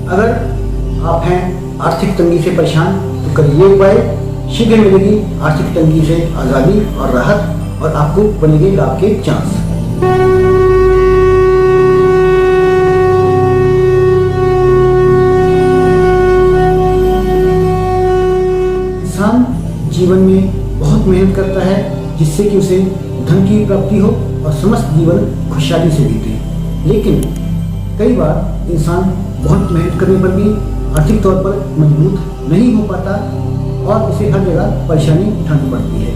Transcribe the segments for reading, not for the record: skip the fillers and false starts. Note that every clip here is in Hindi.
अगर आप हैं आर्थिक तंगी से परेशान तो करिए ये उपाय, शीघ्र मिलेगी आर्थिक तंगी से आज़ादी और राहत और आपको बनेंगे लाभ के चांस। इंसान जीवन में बहुत मेहनत करता है जिससे कि उसे धन की प्राप्ति हो और समस्त जीवन खुशहाली से बीते, लेकिन कई बार इंसान बहुत मेहनत करने पर भी आर्थिक तौर पर मजबूत नहीं हो पाता और उसे हर जगह परेशानी उठानी पड़ती है।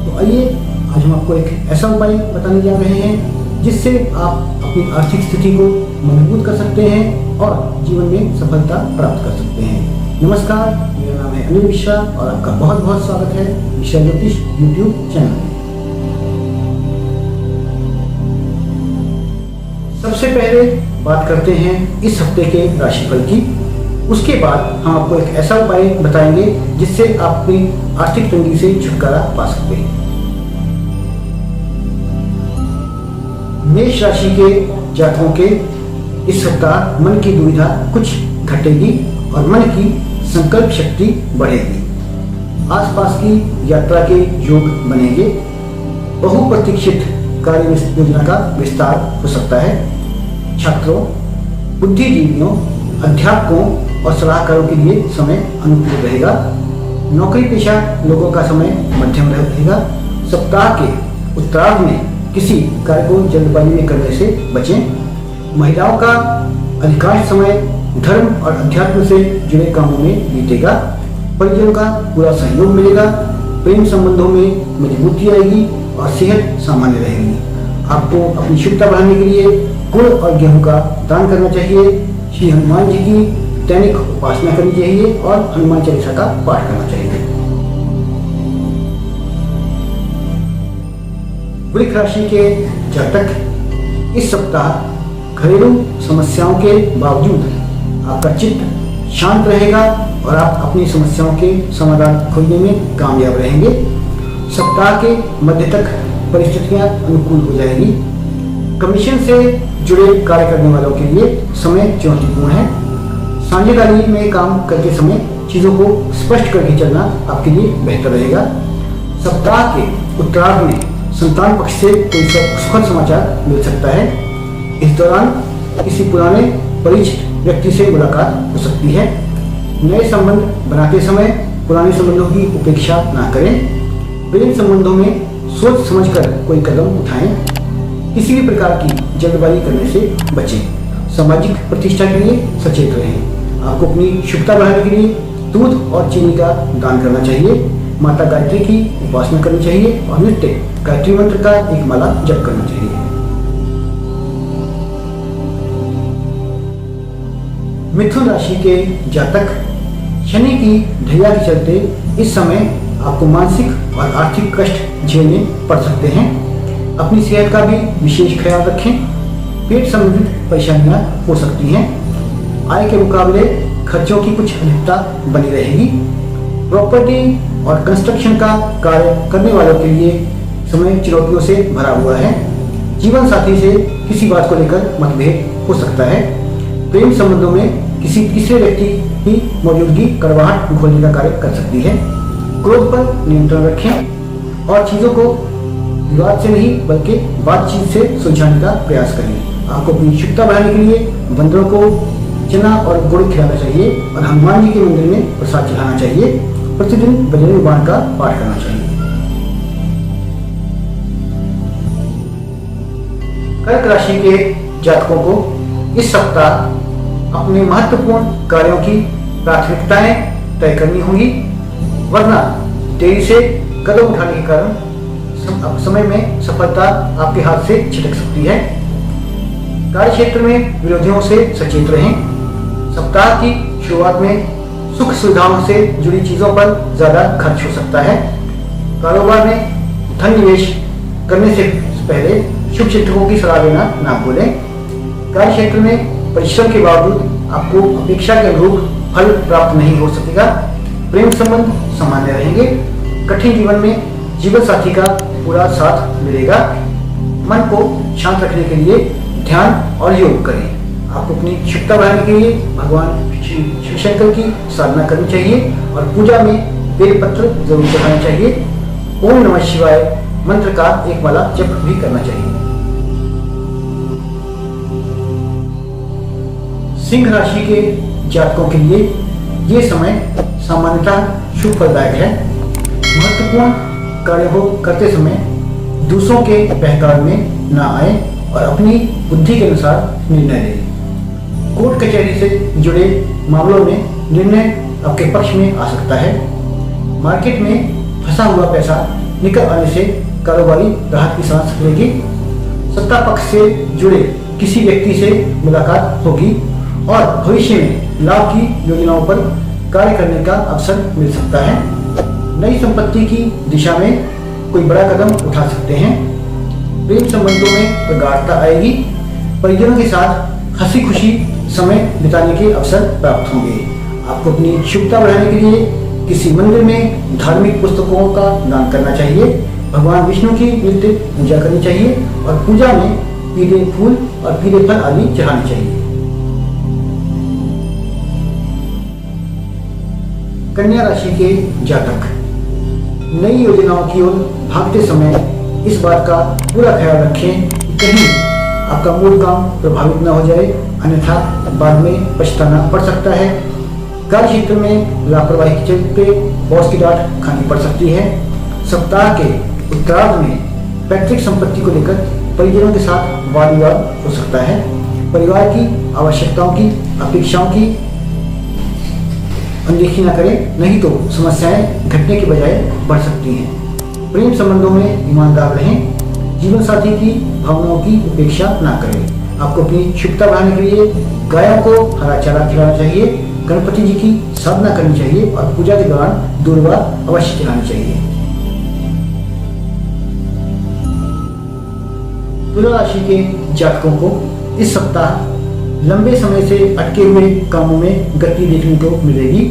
तो आइए आज हम आपको एक ऐसा उपाय बताने जा रहे हैं जिससे आप अपनी आर्थिक स्थिति को मजबूत कर सकते हैं और जीवन में सफलता प्राप्त कर सकते हैं। नमस्कार, मेरा नाम है अनिल मिश्रा और आपका बहुत बहुत स्वागत है मिश्रा ज्योतिष यूट्यूब चैनल में। सबसे पहले बात करते हैं इस हफ्ते के राशिफल की। उसके बाद हम आपको एक ऐसा उपाय बताएंगे जिससे आप अपनी आर्थिक तंगी से छुटकारा पा सकते हैं। मेष राशि के जातकों के इस सप्ताह मन की दुविधा कुछ घटेगी और मन की संकल्प शक्ति बढ़ेगी। आसपास की यात्रा के योग बनेंगे। बहुप्रतीक्षित कार्य योजना का विस्तार हो सकता है। छात्रों, बुद्धिजीवियों, अध्यापकों और सलाहकारों के लिए समय अनुकूल रहेगा। नौकरी पेशा लोगों का समय मध्यम रहेगा। सप्ताह के उत्तरार्ध में किसी कार्य को जल्दबाजी में करने से बचें। महिलाओं का अधिकांश समय धर्म और अध्यात्म से जुड़े कामों में बीतेगा। परिजनों का पूरा सहयोग मिलेगा। प्रेम संबंधों में मजबूती आएगी और सेहत सामान्य रहेगी। आपको अपनी शुद्धता बढ़ाने के लिए गुड़ और गेहूं का दान करना चाहिए। श्री हनुमान जी की दैनिक उपासना करनी चाहिए और हनुमान चालीसा का पाठ करना चाहिए। वृश्चिक राशि के जातक इस सप्ताह घरेलू समस्याओं के बावजूद आपका चित्त शांत रहेगा और आप अपनी समस्याओं के समाधान खोजने में कामयाब रहेंगे। सप्ताह के मध्य तक परिस्थितियां अनुकूल हो जाएगी। कमीशन से जुड़े कार्य करने वालों के लिए समय चुनौतीपूर्ण है। साझेदारी में काम करते समय चीजों को स्पष्ट करके चलना आपके लिए बेहतर रहेगा। सप्ताह के उत्तरार्ध में संतान पक्ष से कोई सुखद समाचार मिल सकता है। इस दौरान किसी पुराने परिचित व्यक्ति से मुलाकात हो सकती है। नए संबंध बनाते समय पुराने संबंधों की उपेक्षा ना करें। प्रेम संबंधों में सोच समझकर कोई कदम उठाएं। किसी भी प्रकार की जल्दबाजी करने से बचें। सामाजिक प्रतिष्ठा के लिए सचेत रहें। आपको अपनी शुद्धता बढ़ाने के लिए दूध और चीनी का दान करना चाहिए। माता गायत्री की उपासना करनी चाहिए और नित्य गायत्री मंत्र का एक माला जप करना चाहिए। मिथुन राशि के जातक शनि की ढैया के चलते इस समय आपको मानसिक और आर्थिक कष्ट झेलने पड़ सकते हैं। अपनी सेहत का भी विशेष ख्याल रखें। पेट संबंधित परेशानियां हो सकती हैं। आय के मुकाबले खर्चों की कुछ अधिकता बनी रहेगी। प्रॉपर्टी और कंस्ट्रक्शन का कार्य करने वालों के लिए समय चुनौतियों से भरा हुआ है। जीवन साथी से किसी बात को लेकर मतभेद हो सकता है। प्रेम संबंधों में किसी तीसरे व्यक्ति की मौजूदगी कड़वाहट घोलने का कार्य कर सकती है। क्रोध पर नियंत्रण रखें और चीजों को विवाद से नहीं बल्कि बातचीत से सुलझाने का प्रयास करें। आपको अपनी शुद्धता बढ़ाने के लिए बंदरों को चना और गुड़ खिलाना चाहिए और हनुमान जी के मंदिर में प्रसाद चढ़ाना चाहिए। प्रतिदिन बजरंग बाण का पाठ करना चाहिए। कर्क राशि के जातकों को इस सप्ताह अपने महत्वपूर्ण कार्यों की प्राथमिकताएं तय करनी होंगी, वरना देरी से कदम उठाने के कारण समय में सफलता आपके हाथ से छिटक सकती है। कार्य क्षेत्र में विरोधियों से सचेत रहें। सप्ताह की शुरुआत में सुख सुविधाओं से जुड़ी चीजों पर ज्यादा खर्च हो सकता है। कारोबार में धन निवेश करने से पहले शुभ चिंतकों की सलाह लेना ना भूलें। कार्य क्षेत्र में परिश्रम के बावजूद आपको अपेक्षा के अनुरूप फल प्राप्त नहीं हो सकेगा। प्रेम संबंध सामान्य रहेंगे। कठिन जीवन में जीवन साथी का पूरा साथ मिलेगा। मन को शांत रखने के लिए ध्यान और योग करें। आपको अपनी क्षमता बढ़ाने के लिए भगवान श्री शिवशंकर की साधना करनी चाहिए और पूजा में बेलपत्र जरूर चढ़ाना चाहिए। ओम नमः शिवाय मंत्र का एक माला जप भी करना चाहिए। सिंह राशि के जातकों के लिए ये समय सामान्यतः शुभ फलदायक है। महत्वपूर्ण कार्य को करते समय दूसरों के बहकावे में न आए और अपनी बुद्धि के अनुसार निर्णय लें। कोर्ट कचहरी से जुड़े मामलों में निर्णय आपके पक्ष में आ सकता है। मार्केट में फंसा हुआ पैसा निकल आने से कारोबारी राहत की सांस लेगी। सत्ता पक्ष से जुड़े किसी व्यक्ति से मुलाकात होगी और भविष्य में लाभ की योजनाओं पर कार्य करने का अवसर मिल सकता है। नई संपत्ति की दिशा में कोई बड़ा कदम उठा सकते हैं। प्रेम संबंधों में प्रगाढ़ता आएगी। परिजनों के साथ हंसी खुशी समय बिताने के अवसर प्राप्त होंगे। आपको अपनी शुभता बढ़ाने के लिए किसी मंदिर में धार्मिक पुस्तकों का दान करना चाहिए। भगवान विष्णु की नित्य पूजा करनी चाहिए और पूजा में पीले फूल और पीले फल आदि चढ़ाने चाहिए। कन्या राशि के जातक नई योजनाओं की ओर भागते समय इस बात का पूरा ख्याल रखें कि कहीं आपका मूल काम प्रभावित न हो जाए, अन्यथा बाद में पछताना पड़ सकता है। कार्य क्षेत्र में लापरवाही के चलते बॉस की डांट खानी पड़ सकती है। सप्ताह के उत्तरार्ध में पैतृक संपत्ति को लेकर परिजनों के साथ वाद विवाद हो सकता है। परिवार की आवश्यकताओं की अपेक्षाओं की अनदेखी न करें, नहीं तो समस्याएं घटने के बजाय बढ़ सकती हैं। प्रेम संबंधों में ईमानदार रहें। जीवन साथी की भावनाओं की उपेक्षा न करें। आपको अपनी शुभता बढ़ाने के लिए गायों को हरा चारा खिलाना चाहिए, गणपति जी की साधना करनी चाहिए और पूजा के दौरान दूर्वा अवश्य चलानी चाहिए। तुला राशि के जातकों को इस सप्ताह लंबे समय से अटके हुए कामों में गति देखने को मिलेगी।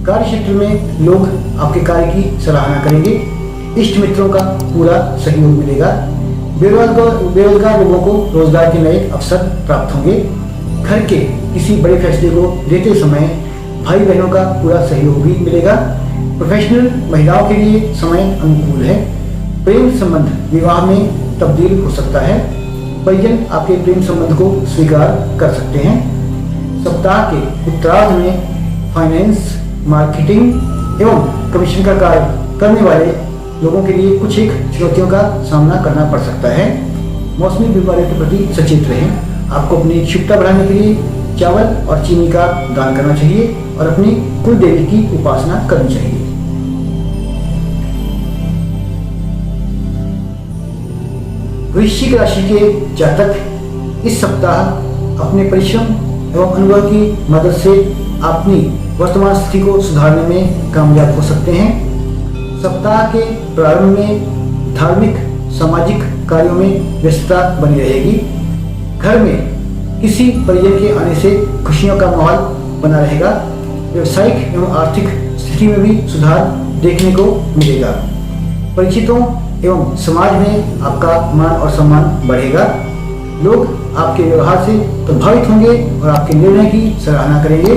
कार्य क्षेत्र में लोग आपके कार्य की सराहना करेंगे। इष्ट मित्रों का पूरा सहयोग मिलेगा। बेरोजगार लोगों को रोजगार के नए अवसर प्राप्त होंगे। घर के किसी बड़े फैसले को लेते समय भाई बहनों का पूरा सहयोग भी मिलेगा। प्रोफेशनल महिलाओं के लिए समय अनुकूल है। प्रेम संबंध विवाह में तब्दील हो सकता है। परिजन आपके प्रेम संबंध को स्वीकार कर सकते हैं। सप्ताह के उत्तरार्ध में फाइनेंस, मार्केटिंग एवं कमीशन का कार्य करने वाले लोगों के लिए कुछ एक चुनौतियों का सामना करना पड़ सकता है। मौसमी बीमारियों के प्रति सचेत रहें। आपको अपनी शुभता बढ़ाने के लिए चावल और चीनी का दान करना चाहिए और अपनी कुल देवी की उपासना करनी चाहिए। वृश्चिक राशि के जातक इस सप्ताह अपने परिश्रम एवं अनुभव की मदद से अपनी वर्तमान स्थिति को सुधारने में कामयाब हो सकते हैं। सप्ताह के प्रारंभ में धार्मिक सामाजिक कार्यों में व्यस्तता बनी रहेगी। घर में किसी परिजन के आने से खुशियों का माहौल बना रहेगा। व्यवसायिक एवं आर्थिक स्थिति में भी सुधार देखने को मिलेगा। परिचितों एवं समाज में आपका मान और सम्मान बढ़ेगा। लोग आपके व्यवहार से प्रभावित होंगे और आपके निर्णय की सराहना करेंगे।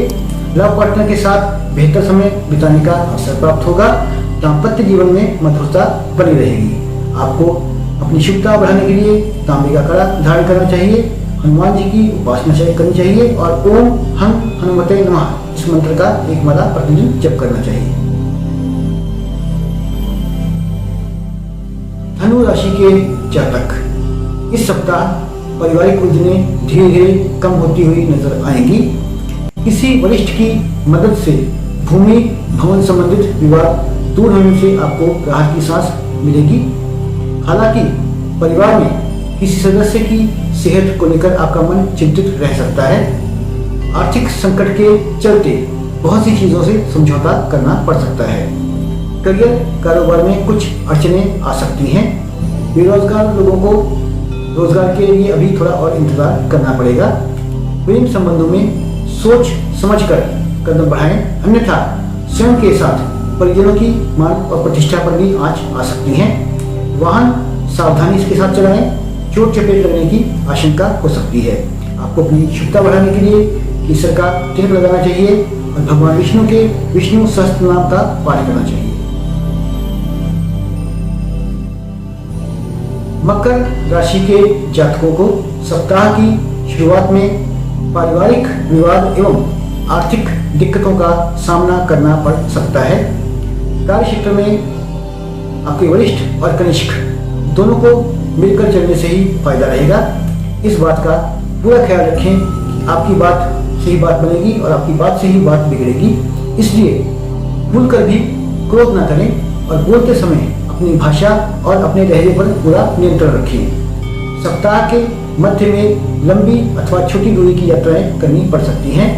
लव पार्टनर के साथ बेहतर समय बिताने का अवसर प्राप्त होगा। दाम्पत्य जीवन में मधुरता बनी रहेगी। आपको अपनी शुभता बढ़ाने के लिए तांबे का कड़ा धारण करना चाहिए। हनुमान जी की उपासना करनी चाहिए और ओम हं हनुमते नमः इस मंत्र का एक माला प्रतिदिन जप करना चाहिए। धनु राशि के जातक इस सप्ताह पारिवारिक उलझनें धीरे धीरे कम होती हुई नजर आएंगी। किसी वरिष्ठ की मदद से भूमि भवन संबंधित विवाद दूर होने से आपको राहत की सांस मिलेगी। हालांकि परिवार में किसी सदस्य की सेहत को लेकर आपका मन चिंतित रह सकता है। आर्थिक संकट के चलते बहुत सी चीजों से समझौता करना पड़ सकता है। करियर कारोबार में कुछ अड़चनें आ सकती हैं। बेरोजगार लोगों को रोजगार के लिए अभी थोड़ा और इंतजार करना पड़ेगा। प्रेम संबंधों में सोच समझकर कदम बढ़ाएं, अन्यथा स्वयं के साथ परिजनों की मान और प्रतिष्ठा पर भी आंच आ सकती है। वाहन सावधानी के साथ चलाएं, चोट चपेट लगने की आशंका हो सकती है। आप आपको अपनी शुद्धता बढ़ाने के लिए केसर का तिलक लगाना चाहिए और भगवान विष्णु के विष्णु सहस्त्र नाम का पाठ करना चाहिए। मकर राशि के जातकों को सप्ताह की शुरुआत में पारिवारिक विवाद एवं आर्थिक दिक्कतों का सामना करना पड़ सकता है। कार्य क्षेत्र में आपके वरिष्ठ और कनिष्ठ दोनों को मिलकर चलने से ही फायदा रहेगा। इस बात का पूरा ख्याल रखें कि आपकी बात से ही बात बनेगी और आपकी बात से ही बात बिगड़ेगी, इसलिए भूलकर भी क्रोध न करें और बोलते समय अपनी भाषा और अपने लहजे पर पूरा नियंत्रण रखें। सप्ताह के मध्य में लंबी अथवा छोटी दूरी की यात्राएं करनी पड़ सकती हैं।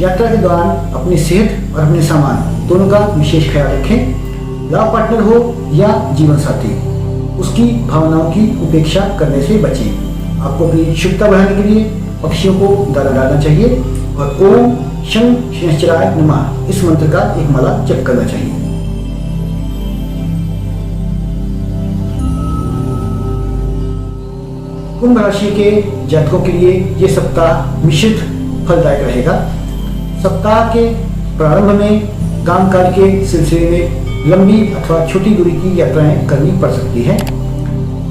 यात्रा के दौरान अपनी सेहत और अपने सामान दोनों का विशेष ख्याल रखें। लव पार्टनर हो या जीवन साथी, उसकी भावनाओं की उपेक्षा करने से बचें। आपको अपनी शुद्धता बढ़ाने के लिए पक्षियों को दाना डालना चाहिए और ओम शं शनिश्चराय नमः इस मंत्र का एक माला जप करना चाहिए। कुंभ राशि के जातकों के लिए ये सप्ताह मिश्रित फलदायक रहेगा। सप्ताह के प्रारंभ में कामकाज के सिलसिले में लंबी अथवा छोटी दूरी की यात्राएं करनी पड़ सकती है।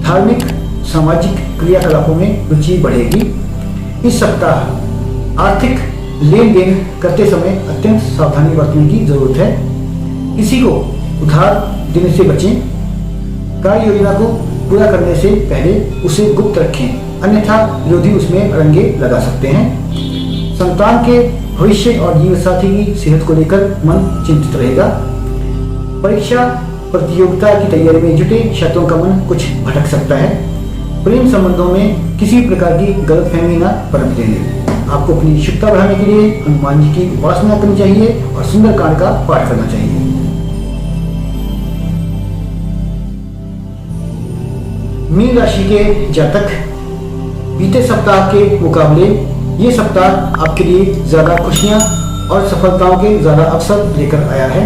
धार्मिक सामाजिक क्रियाकलापों में रुचि बढ़ेगी। इस सप्ताह आर्थिक लेन देन करते समय अत्यंत सावधानी बरतने की जरूरत है। किसी को उधार देने से बचें। कार्य योजना को पूरा करने से पहले उसे गुप्त रखें, अन्यथा विरोधी उसमें अड़ंगे लगा सकते हैं। संतान के भविष्य और जीवन साथी की सेहत को लेकर मन चिंतित रहेगा। परीक्षा प्रतियोगिता की तैयारी में जुटे छात्रों का मन कुछ भटक सकता है। प्रेम संबंधों में किसी प्रकार की गलतफहमी न पनपने दें। आपको अपनी शुद्धता बढ़ाने के लिए हनुमान जी की उपासना करनी चाहिए और सुंदरकांड का पाठ करना चाहिए। मीन राशि के जातक, बीते सप्ताह के मुकाबले ये सप्ताह आपके लिए ज्यादा खुशियां और सफलताओं के ज्यादा अवसर लेकर आया है।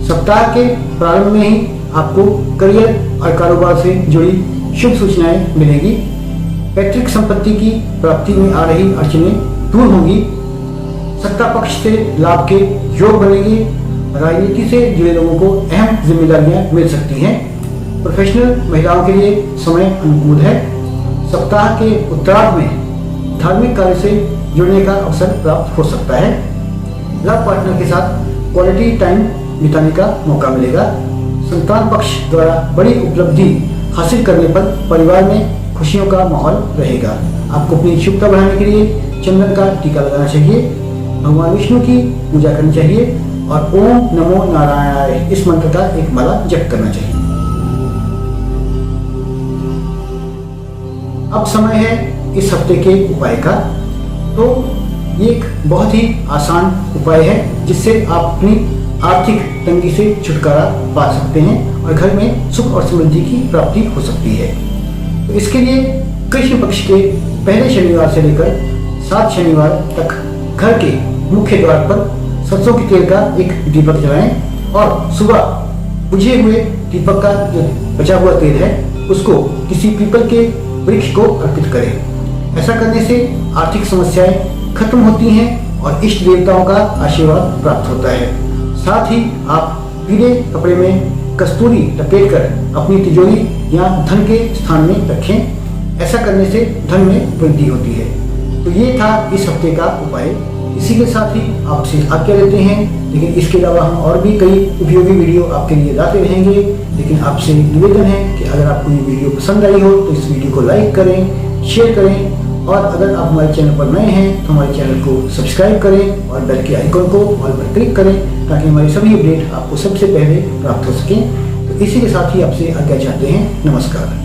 सप्ताह के प्रारंभ में ही आपको करियर और कारोबार से जुड़ी शुभ सूचनाएं मिलेगी। पैतृक संपत्ति की प्राप्ति में आ रही अड़चनें दूर होंगी। सत्ता पक्ष से लाभ के योग बनेंगे। राजनीति से जुड़े लोगों को अहम जिम्मेदारियां मिल सकती हैं। प्रोफेशनल महिलाओं के लिए समय अनुकूल है। सप्ताह के उत्तरार्ध में धार्मिक कार्य से जुड़ने का अवसर प्राप्त हो सकता है। लव पार्टनर के साथ क्वालिटी टाइम बिताने का मौका मिलेगा। संतान पक्ष द्वारा बड़ी उपलब्धि हासिल करने पर परिवार में खुशियों का माहौल रहेगा। आपको अपनी शुद्धता बढ़ाने के लिए चंदन का टीका लगाना चाहिए, भगवान विष्णु की पूजा करनी चाहिए और ओम नमो नारायणाय इस मंत्र का एक माला जप करना चाहिए। अब समय है इस हफ्ते के उपाय का। तो ये एक बहुत ही आसान उपाय है जिससे आप अपनी आर्थिक तंगी से छुटकारा पा सकते हैं और घर में सुख और समृद्धि की प्राप्ति हो सकती है। तो इसके लिए कृष्ण पक्ष के पहले शनिवार से लेकर 7 शनिवार तक घर के मुख्य द्वार पर सरसों के तेल का एक दीपक जलाएं और सुबह बुझे हुए दीपक का जो बचा हुआ तेल है उसको किसी पीपल के वृक्ष को अर्पित करें। ऐसा करने से आर्थिक समस्याएं खत्म होती हैं और इष्ट देवताओं का आशीर्वाद प्राप्त होता है। साथ ही आप पीले कपड़े में कस्तूरी लपेटकर अपनी तिजोरी या धन के स्थान में रखें। ऐसा करने से धन में वृद्धि होती है। तो ये था इस हफ्ते का उपाय। इसी के साथ ही आपसे आज्ञा लेते हैं, लेकिन इसके अलावा हम और भी कई उपयोगी वीडियो आपके लिए लाते रहेंगे। लेकिन आपसे निवेदन है कि अगर आपको ये वीडियो पसंद आई हो तो इस वीडियो को लाइक करें, शेयर करें और अगर आप हमारे चैनल पर नए हैं तो हमारे चैनल को सब्सक्राइब करें और बेल के आइकन को ऑल पर क्लिक करें ताकि हमारे सभी अपडेट आपको सबसे पहले प्राप्त हो सकें। तो इसी के साथ ही आपसे आज्ञा चाहते हैं। नमस्कार।